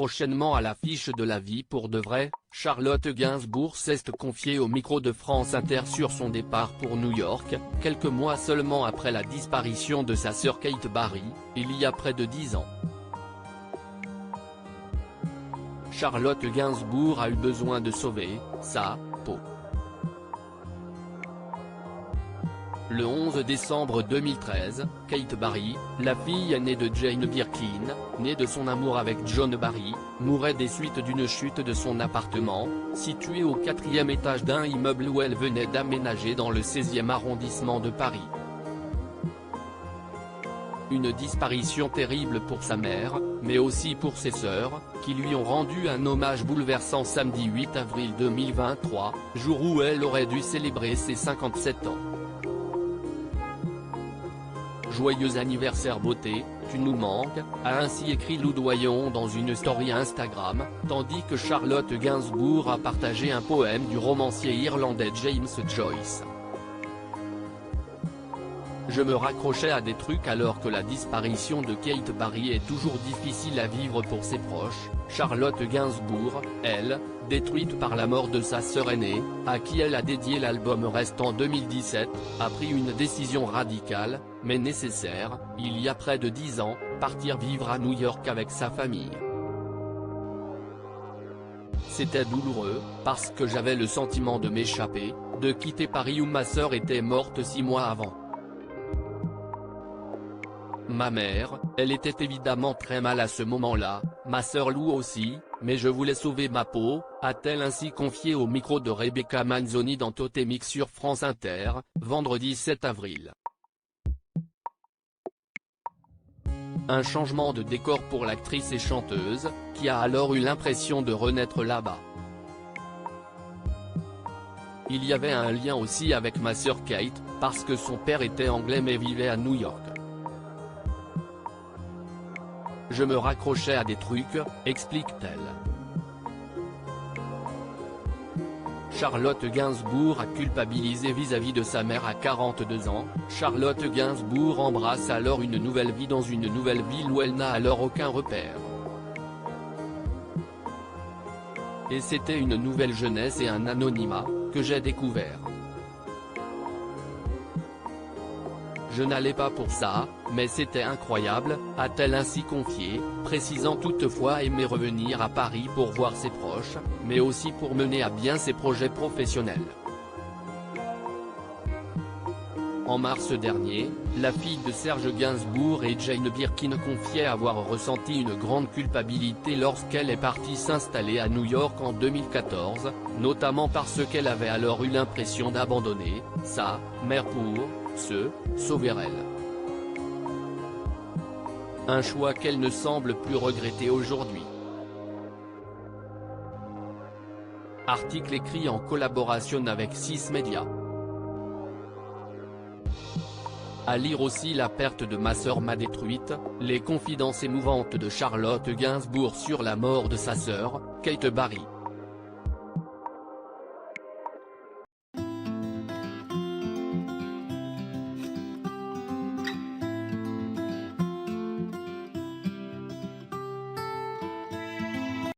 prochainement à l'affiche de La Vie pour de vrai, Charlotte Gainsbourg s'est confiée au micro de France Inter sur son départ pour New York, quelques mois seulement après la disparition de sa sœur Kate Barry, il y a près de 10 ans. Charlotte Gainsbourg a eu besoin de sauver sa peau. Le 11 décembre 2013, Kate Barry, la fille aînée de Jane Birkin, née de son amour avec John Barry, mourait des suites d'une chute de son appartement, situé au 4e étage d'un immeuble où elle venait d'aménager dans le 16e arrondissement de Paris. Une disparition terrible pour sa mère, mais aussi pour ses sœurs, qui lui ont rendu un hommage bouleversant samedi 8 avril 2023, jour où elle aurait dû célébrer ses 57 ans. Joyeux anniversaire beauté, tu nous manques, a ainsi écrit Lou Doyon dans une story Instagram, tandis que Charlotte Gainsbourg a partagé un poème du romancier irlandais James Joyce. Je me raccrochais à des trucs alors que la disparition de Kate Barry est toujours difficile à vivre pour ses proches. Charlotte Gainsbourg, elle, détruite par la mort de sa sœur aînée, à qui elle a dédié l'album Reste en 2017, a pris une décision radicale, mais nécessaire, il y a près de 10 ans, partir vivre à New York avec sa famille. C'était douloureux, parce que j'avais le sentiment de m'échapper, de quitter Paris où ma sœur était morte 6 mois avant. Ma mère, elle était évidemment très mal à ce moment-là, ma sœur Lou aussi, mais je voulais sauver ma peau, a-t-elle ainsi confié au micro de Rebecca Manzoni dans Totémix sur France Inter, vendredi 7 avril. Un changement de décor pour l'actrice et chanteuse, qui a alors eu l'impression de renaître là-bas. Il y avait un lien aussi avec ma sœur Kate, parce que son père était anglais mais vivait à New York. Je me raccrochais à des trucs, explique-t-elle. Charlotte Gainsbourg a culpabilisé vis-à-vis de sa mère à 42 ans, Charlotte Gainsbourg embrasse alors une nouvelle vie dans une nouvelle ville où elle n'a alors aucun repère. Et c'était une nouvelle jeunesse et un anonymat, que j'ai découvert. Je n'allais pas pour ça, mais c'était incroyable, a-t-elle ainsi confié, précisant toutefois aimer revenir à Paris pour voir ses proches, mais aussi pour mener à bien ses projets professionnels. En mars dernier, la fille de Serge Gainsbourg et Jane Birkin confiait avoir ressenti une grande culpabilité lorsqu'elle est partie s'installer à New York en 2014, notamment parce qu'elle avait alors eu l'impression d'abandonner sa mère pour se sauver elle. Un choix qu'elle ne semble plus regretter aujourd'hui. Article écrit en collaboration avec 6 médias. À lire aussi La perte de ma sœur m'a détruite, les confidences émouvantes de Charlotte Gainsbourg sur la mort de sa sœur, Kate Barry.